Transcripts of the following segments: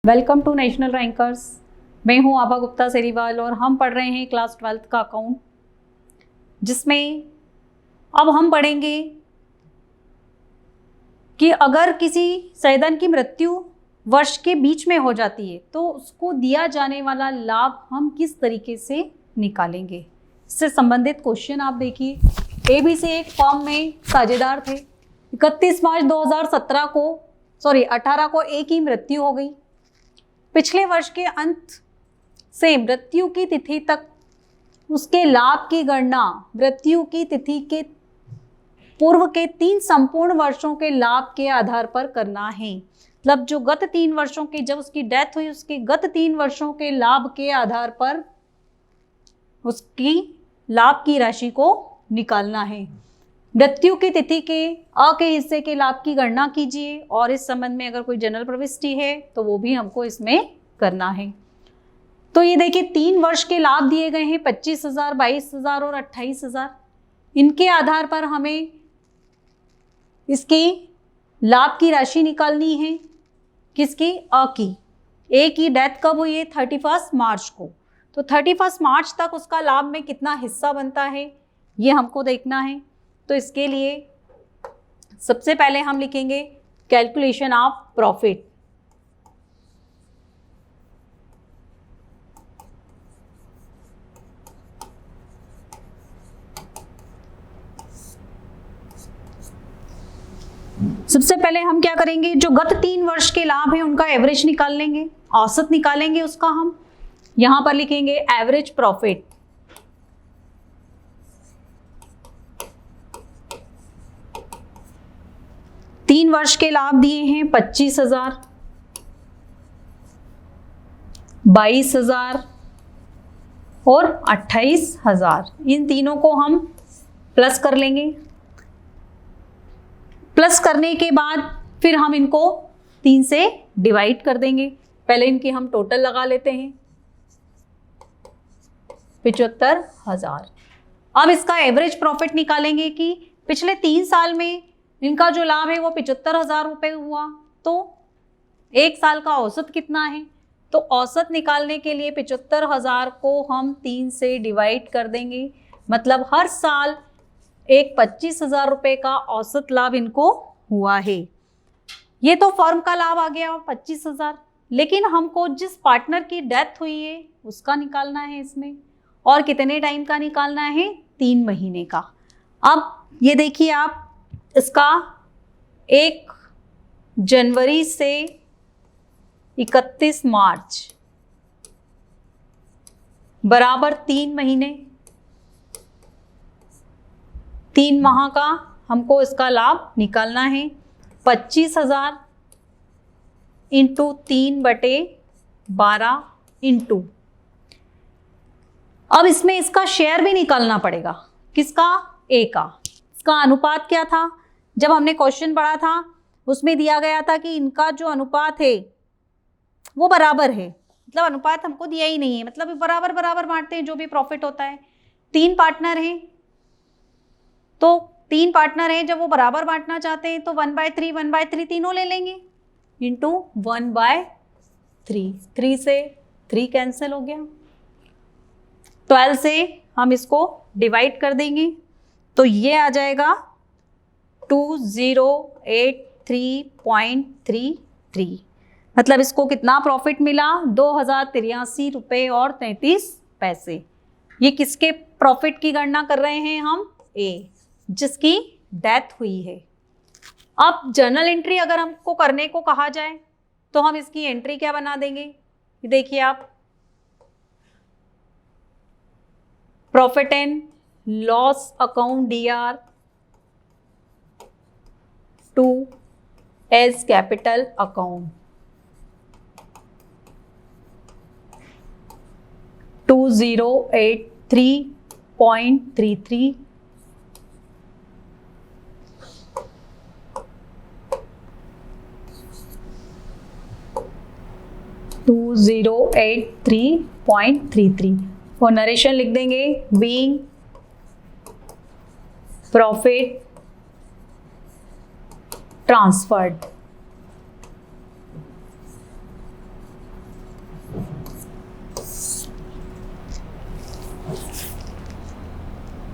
Welcome to national rankers. मैं हूं आभा गुप्ता सेरीवाल और हम पढ़ रहे हैं क्लास 12th का अकाउंट, जिसमें अब हम पढ़ेंगे कि अगर किसी सैदन की मृत्यु वर्ष के बीच में हो जाती है तो उसको दिया जाने वाला लाभ हम किस तरीके से निकालेंगे। इससे संबंधित क्वेश्चन आप देखिए। ABC एक फर्म में साझेदार थे। 31 मार्च 2018 को ए की मृत्यु हो गई। पिछले वर्ष के अंत से मृत्यु की तिथि तक उसके लाभ की गणना मृत्यु की तिथि के पूर्व के 3 संपूर्ण वर्षों के लाभ के आधार पर करना है। मतलब जो गत 3 वर्षों की, जब उसकी डेथ हुई, उसके गत 3 वर्षों के लाभ के आधार पर उसकी लाभ की राशि को निकालना है। मृत्यु की तिथि के अ के हिस्से के लाभ की गणना कीजिए और इस संबंध में अगर कोई जनरल प्रविष्टि है तो वो भी हमको इसमें करना है। तो ये देखिए 3 वर्ष के लाभ दिए गए हैं, 25,000, 22,000 और 28,000। इनके आधार पर हमें इसकी लाभ की राशि निकालनी है। किसकी? अ की। ए की डेथ कब हुई है? 31 मार्च को। तो 31 मार्च तक उसका लाभ में कितना हिस्सा बनता है ये हमको देखना है। तो इसके लिए सबसे पहले हम लिखेंगे कैलकुलेशन ऑफ प्रॉफिट। सबसे पहले हम क्या करेंगे, जो गत 3 वर्ष के लाभ हैं उनका एवरेज निकाल लेंगे, औसत निकालेंगे उसका। हम यहां पर लिखेंगे एवरेज प्रॉफिट। तीन वर्ष के लाभ दिए हैं 25,000, 22,000 और 28,000। इन तीनों को हम प्लस कर लेंगे। प्लस करने के बाद फिर हम इनको 3 से डिवाइड कर देंगे। पहले इनकी हम टोटल लगा लेते हैं, 75,000। अब इसका एवरेज प्रॉफिट निकालेंगे कि पिछले 3 साल में इनका जो लाभ है वो 75,000 रुपये हुआ, तो 1 साल का औसत कितना है। तो औसत निकालने के लिए 75,000 को हम 3 से डिवाइड कर देंगे। मतलब हर साल एक 25,000 रुपये का औसत लाभ इनको हुआ है। ये तो फर्म का लाभ आ गया 25,000, लेकिन हमको जिस पार्टनर की डेथ हुई है उसका निकालना है इसमें। और कितने टाइम का निकालना है? 3 महीने का। अब ये देखिए आप, इसका 1 जनवरी से 31 मार्च बराबर 3 महीने, 3 माह का हमको इसका लाभ निकालना है। 25,000 इंटू 3/12 इंटू, अब इसमें इसका शेयर भी निकालना पड़ेगा। किसका? ए का। इसका अनुपात क्या था? जब हमने क्वेश्चन पढ़ा था उसमें दिया गया था कि इनका जो अनुपात है वो बराबर है। मतलब अनुपात हमको दिया ही नहीं है, मतलब बराबर बराबर बांटते हैं जो भी प्रॉफिट होता है। 3 पार्टनर हैं, तो 3 पार्टनर हैं, जब वो बराबर बांटना चाहते हैं तो 1/3 1/3 तीनों ले लेंगे इंटू 1/3। 3 से 3 कैंसिल हो गया। 12 से हम इसको डिवाइड कर देंगे तो ये आ जाएगा 2083.33। मतलब इसको कितना प्रॉफिट मिला? 2,083 रुपये और 33 पैसे। ये किसके प्रॉफिट की गणना कर रहे हैं हम? ए, जिसकी डेथ हुई है। अब जर्नल एंट्री अगर हमको करने को कहा जाए तो हम इसकी एंट्री क्या बना देंगे? देखिए आप, profit and loss account DR to A's capital account 2083.33 2083.33 और नरेशन लिख देंगे बीइंग प्रॉफिट ट्रांसफर्ड।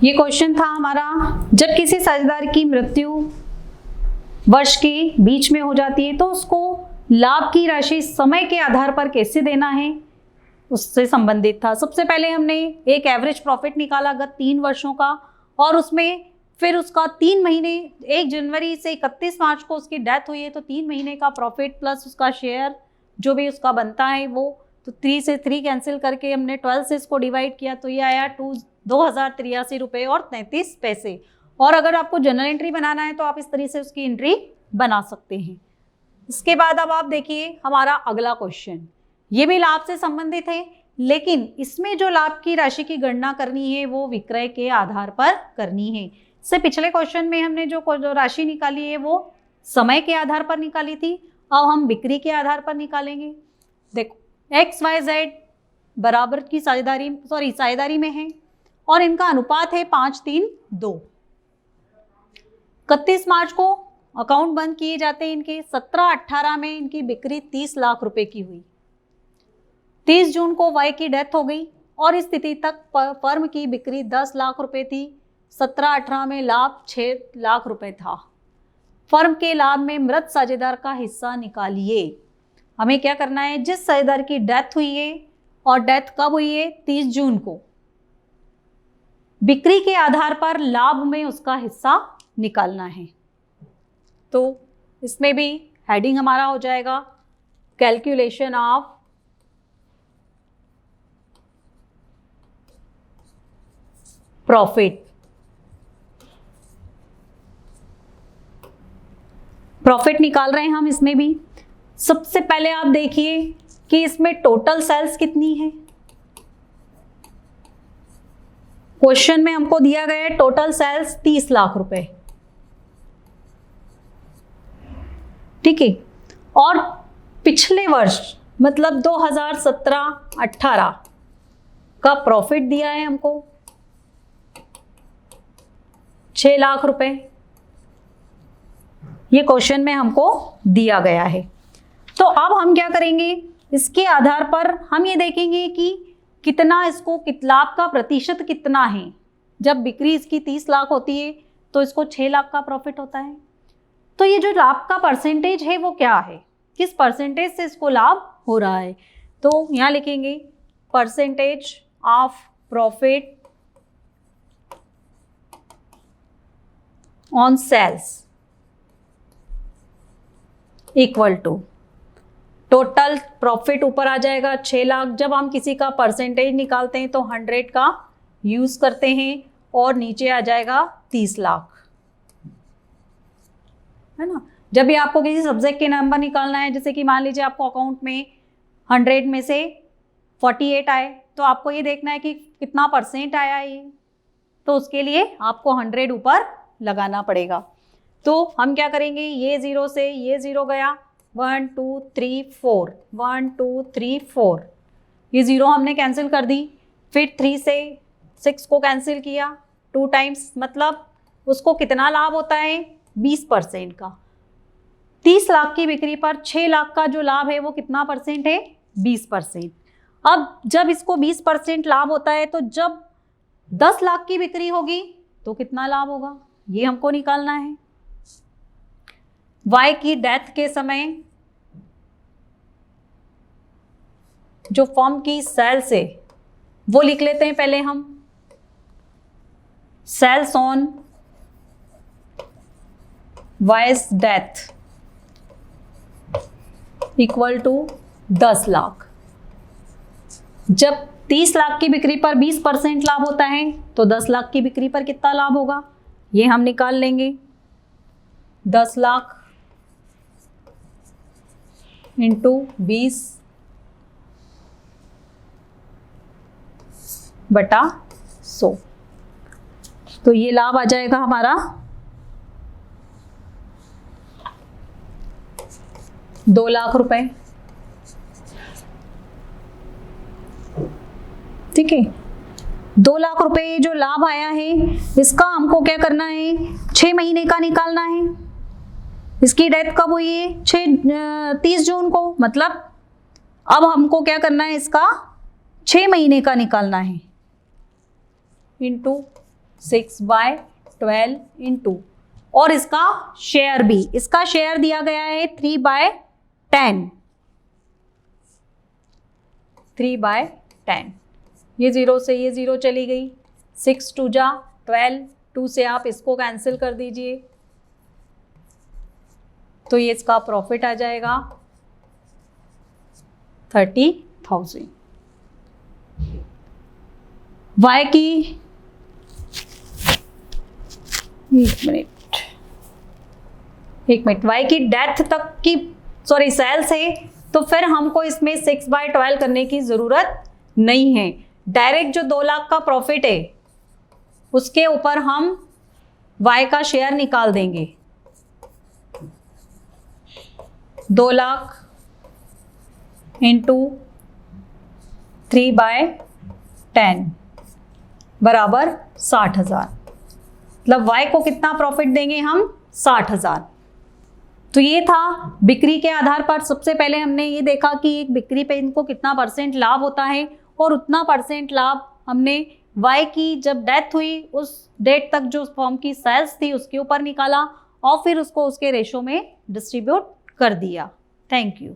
ये क्वेश्चन था हमारा, जब किसी साझेदार की मृत्यु वर्ष के बीच में हो जाती है तो उसको लाभ की राशि समय के आधार पर कैसे देना है, उससे संबंधित था। सबसे पहले हमने एक एवरेज प्रॉफिट निकाला गत 3 वर्षों का, और उसमें फिर उसका 3 महीने 1 जनवरी से 31 मार्च को उसकी डेथ हुई है तो 3 महीने का प्रॉफिट प्लस उसका शेयर जो भी उसका बनता है वो, तो 3 से 3 कैंसिल करके हमने 12 से इसको डिवाइड किया तो ये आया 2083 रुपये और 33 पैसे। और अगर आपको जनरल एंट्री बनाना है तो आप इस तरीके से उसकी एंट्री बना सकते हैं। इसके बाद अब आप देखिए हमारा अगला क्वेश्चन, ये भी लाभ से संबंधित है, लेकिन इसमें जो लाभ की राशि की गणना करनी है वो विक्रय के आधार पर करनी है। इससे पिछले क्वेश्चन में हमने जो राशि निकाली है वो समय के आधार पर निकाली थी, अब हम बिक्री के आधार पर निकालेंगे। देखो XYZ बराबर की साझेदारी में है और इनका अनुपात है 5:3:2। 31 मार्च को अकाउंट बंद किए जाते हैं इनके। 17-18 में इनकी बिक्री 30 लाख रुपए की हुई। 30 जून को वाई की डेथ हो गई और इस स्थिति तक फर्म की बिक्री 10 लाख रुपए थी। 17-18 में लाभ 6 लाख रुपए था। फर्म के लाभ में मृत साझेदार का हिस्सा निकालिए। हमें क्या करना है, जिस साझेदार की डेथ हुई है और डेथ कब हुई है 30 जून को, बिक्री के आधार पर लाभ में उसका हिस्सा निकालना है। तो इसमें भी हेडिंग हमारा हो जाएगा कैलकुलेशन ऑफ प्रॉफिट। प्रॉफिट निकाल रहे हैं हम इसमें भी। सबसे पहले आप देखिए कि इसमें टोटल सेल्स कितनी है। क्वेश्चन में हमको दिया गया है टोटल सेल्स 30 लाख रुपए, ठीक है। और पिछले वर्ष मतलब 2017-18 का प्रॉफिट दिया है हमको 6 लाख रुपए, ये क्वेश्चन में हमको दिया गया है। तो अब हम क्या करेंगे, इसके आधार पर हम ये देखेंगे कि कितना इसको लाभ का प्रतिशत कितना है। जब बिक्री इसकी 30 लाख होती है तो इसको 6 लाख का प्रॉफिट होता है। तो ये जो लाभ का परसेंटेज है वो क्या है, किस परसेंटेज से इसको लाभ हो रहा है। तो यहाँ लिखेंगे percentage of profit on sales equal to total profit ऊपर आ जाएगा 6 लाख। जब हम किसी का परसेंटेज निकालते हैं तो 100 का यूज करते हैं और नीचे आ जाएगा 30 लाख, है ना। जब भी आपको किसी सब्जेक्ट के नंबर निकालना है, जैसे कि मान लीजिए आपको अकाउंट में 100 में से 48 आए तो आपको ये देखना है कि कितना परसेंट आया है ये, तो उसके लिए आपको 100 ऊपर लगाना पड़ेगा। तो हम क्या करेंगे, ये 0 से ये 0 गया, 1 2 3 4, 1 2 3 4, ये 0 हमने कैंसिल कर दी। फिर 3 से 6 को कैंसिल किया 2 टाइम्स, मतलब उसको कितना लाभ होता है 20% का। 30 लाख की बिक्री पर 6 लाख का जो लाभ है वो कितना परसेंट है 20%। अब जब इसको 20% लाभ होता है तो जब 10 लाख की बिक्री होगी तो कितना लाभ होगा, ये हमको निकालना है। वाई की डेथ के समय जो फर्म की सेल्स है वो लिख लेते हैं पहले हम, sales on wise death equal to 10 lakh. जब 30 लाख की बिक्री पर 20% लाभ होता है तो 10 लाख की बिक्री पर कितना लाभ होगा ये हम निकाल लेंगे। 10 लाख इंटू 20/100, तो ये लाभ आ जाएगा हमारा 2 लाख रुपए, ठीक है। 2 लाख रुपए जो लाभ आया है इसका हमको क्या करना है, 6 महीने का निकालना है। इसकी डेथ कब हुई है 30 जून को, मतलब अब हमको क्या करना है, इसका 6 महीने का निकालना है इंटू 6/12 इंटू, और इसका शेयर भी, इसका शेयर दिया गया है 3/10, 3/10। ये 0 से ये 0 चली गई, 6 2 जा 12, 2 से आप इसको कैंसिल कर दीजिए, तो ये इसका प्रॉफिट आ जाएगा 30,000। वाई की, एक मिनट, वाई की डेथ तक की, सॉरी सेल्स है, तो फिर हमको इसमें 6/12 करने की जरूरत नहीं है। डायरेक्ट जो 2 लाख का प्रॉफिट है उसके ऊपर हम वाई का शेयर निकाल देंगे। 2 लाख इंटू 3/10 बराबर 60,000, मतलब वाई को कितना प्रॉफिट देंगे हम, 60,000। तो ये था बिक्री के आधार पर। सबसे पहले हमने ये देखा कि एक बिक्री पे इनको कितना % लाभ होता है, और उतना % लाभ हमने वाई की जब डेथ हुई उस डेट तक जो फर्म की सेल्स थी उसके ऊपर निकाला, और फिर उसको उसके रेशो में डिस्ट्रीब्यूट कर दिया। Thank you.